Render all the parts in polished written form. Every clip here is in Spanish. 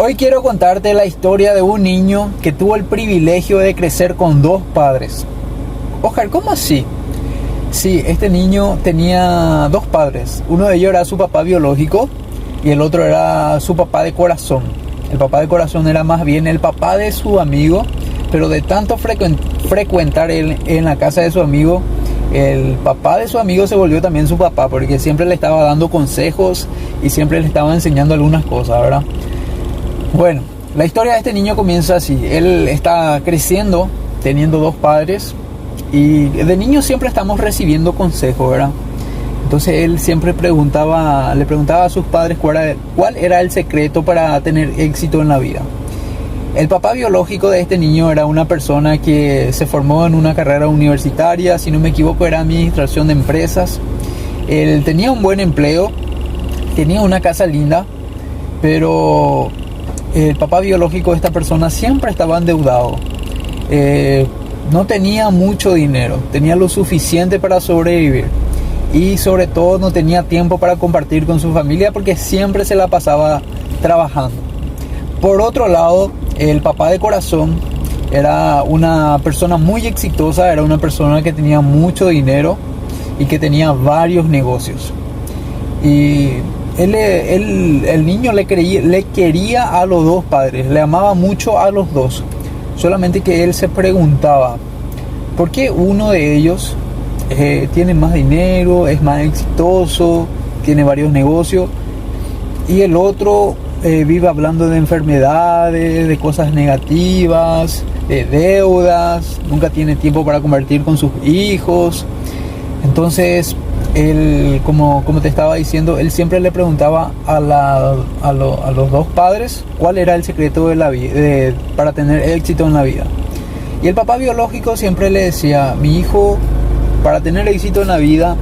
Hoy quiero contarte la historia de un niño que tuvo el privilegio de crecer con dos padres. Oscar, ¿cómo así? Sí, este niño tenía dos padres. Uno de ellos era su papá biológico y el otro era su papá de corazón. El papá de corazón era más bien el papá de su amigo, pero de tanto frecuentar él en la casa de su amigo, el papá de su amigo se volvió también su papá, porque siempre le estaba dando consejos y siempre le estaba enseñando algunas cosas, ¿verdad? Bueno, la historia de este niño comienza así. Él está creciendo, teniendo dos padres, y de niño siempre estamos recibiendo consejos, ¿verdad? Entonces él siempre le preguntaba a sus padres cuál era el secreto para tener éxito en la vida. El papá biológico de este niño era una persona que se formó en una carrera universitaria, si no me equivoco era administración de empresas. Él tenía un buen empleo, tenía una casa linda, pero el papá biológico de esta persona siempre estaba endeudado. No tenía mucho dinero, tenía lo suficiente para sobrevivir. Y sobre todo no tenía tiempo para compartir con su familia porque siempre se la pasaba trabajando. Por otro lado, el papá de corazón era una persona muy exitosa, era una persona que tenía mucho dinero y que tenía varios negocios. Y el niño le quería a los dos padres, le amaba mucho a los dos. Solamente que él se preguntaba, ¿por qué uno de ellos tiene más dinero, es más exitoso, tiene varios negocios, y el otro vive hablando de enfermedades, de cosas negativas, de deudas, nunca tiene tiempo para compartir con sus hijos? Entonces él, como te estaba diciendo, él siempre le preguntaba a los dos padres cuál era el secreto de la vida, para tener éxito en la vida. Y el papá biológico siempre le decía, mi hijo, para tener éxito en la vida,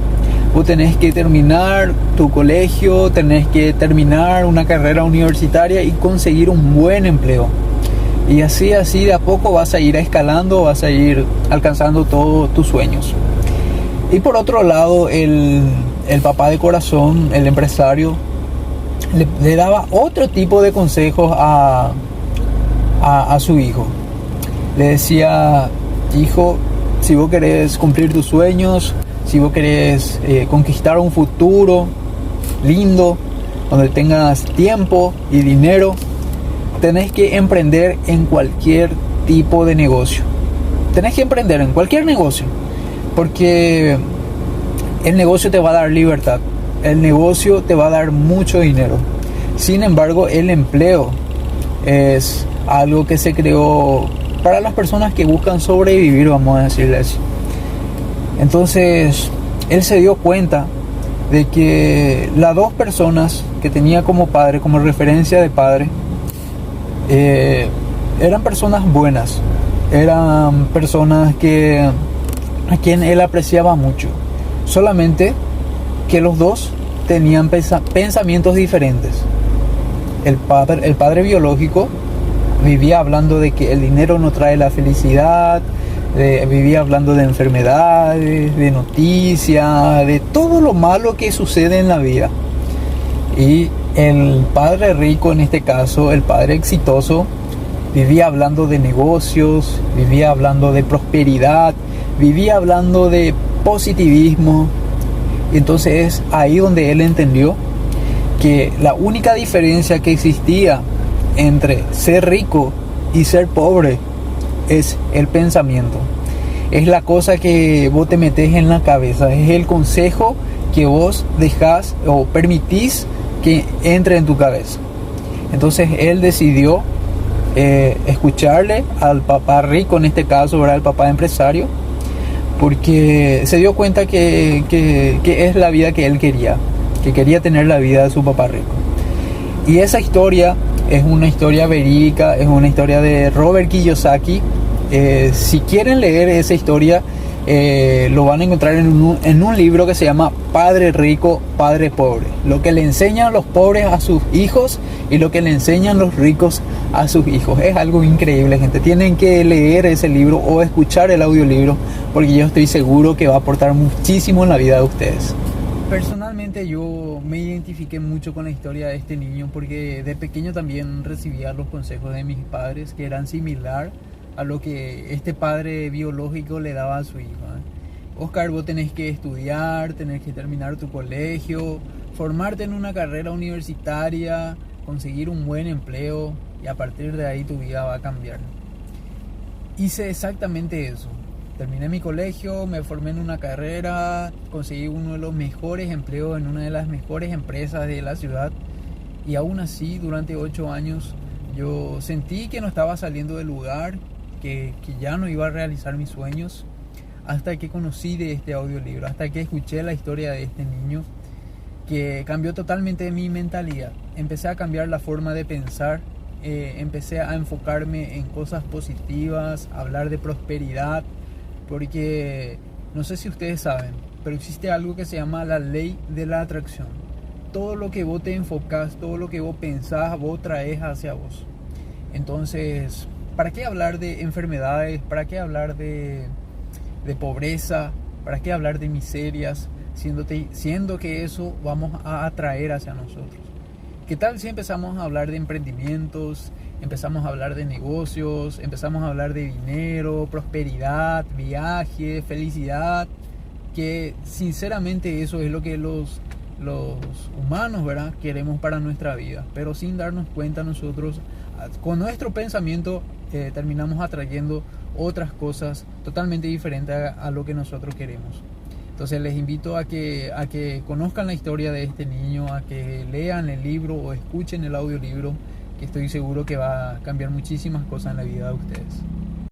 vos tenés que terminar tu colegio, tenés que terminar una carrera universitaria y conseguir un buen empleo. Y así de a poco vas a ir escalando, vas a ir alcanzando todos tus sueños. Y por otro lado, el papá de corazón, el empresario, le daba otro tipo de consejos a su hijo. Le decía, hijo, si vos querés cumplir tus sueños, si vos querés conquistar un futuro lindo, donde tengas tiempo y dinero, tenés que emprender en cualquier tipo de negocio. Tenés que emprender en cualquier negocio, porque el negocio te va a dar libertad, el negocio te va a dar mucho dinero. Sin embargo, el empleo es algo que se creó para las personas que buscan sobrevivir, vamos a decirle así. Entonces él se dio cuenta de que las dos personas que tenía como padre, como referencia de padre, eran personas buenas, eran personas a quien él apreciaba mucho, solamente que los dos tenían pensamientos diferentes. El padre biológico vivía hablando de que el dinero no trae la felicidad, vivía hablando de enfermedades, de noticias, de todo lo malo que sucede en la vida. Y el padre rico, en este caso, el padre exitoso, vivía hablando de negocios, vivía hablando de prosperidad, vivía hablando de positivismo. Y entonces es ahí donde él entendió que la única diferencia que existía entre ser rico y ser pobre es el pensamiento. Es la cosa que vos te metés en la cabeza, es el consejo que vos dejás o permitís que entre en tu cabeza. Entonces él decidió escucharle al papá rico, en este caso era el papá empresario, porque se dio cuenta que es la vida que él quería, que quería tener la vida de su papá rico. Y esa historia es una historia verídica, es una historia de Robert Kiyosaki. Si quieren leer esa historia, lo van a encontrar en un libro que se llama Padre Rico, Padre Pobre. Lo que le enseñan los pobres a sus hijos y lo que le enseñan los ricos a sus hijos. Es algo increíble, gente. Tienen que leer ese libro o escuchar el audiolibro, porque yo estoy seguro que va a aportar muchísimo en la vida de ustedes. Personalmente realmente yo me identifiqué mucho con la historia de este niño porque de pequeño también recibía los consejos de mis padres que eran similar a lo que este padre biológico le daba a su hijo, ¿eh? Oscar, vos tenés que estudiar, tenés que terminar tu colegio, formarte en una carrera universitaria, conseguir un buen empleo y a partir de ahí tu vida va a cambiar. Hice exactamente eso. Terminé mi colegio, me formé en una carrera, conseguí uno de los mejores empleos en una de las mejores empresas de la ciudad y aún así durante 8 años yo sentí que no estaba saliendo del lugar, que ya no iba a realizar mis sueños hasta que conocí de este audiolibro, hasta que escuché la historia de este niño que cambió totalmente mi mentalidad. Empecé a cambiar la forma de pensar, empecé a enfocarme en cosas positivas, a hablar de prosperidad, porque no sé si ustedes saben, pero existe algo que se llama la ley de la atracción. Todo lo que vos te enfocás, todo lo que vos pensás, vos traes hacia vos. Entonces, ¿para qué hablar de enfermedades? ¿Para qué hablar de pobreza? ¿Para qué hablar de miserias? Siendo que eso vamos a atraer hacia nosotros. ¿Qué tal si empezamos a hablar de emprendimientos? Empezamos a hablar de negocios, empezamos a hablar de dinero, prosperidad, viaje, felicidad, que sinceramente eso es lo que los humanos, ¿verdad?, queremos para nuestra vida, pero sin darnos cuenta nosotros, con nuestro pensamiento, terminamos atrayendo otras cosas totalmente diferentes a lo que nosotros queremos. Entonces les invito a que conozcan la historia de este niño, a que lean el libro o escuchen el audiolibro, que estoy seguro que va a cambiar muchísimas cosas en la vida de ustedes.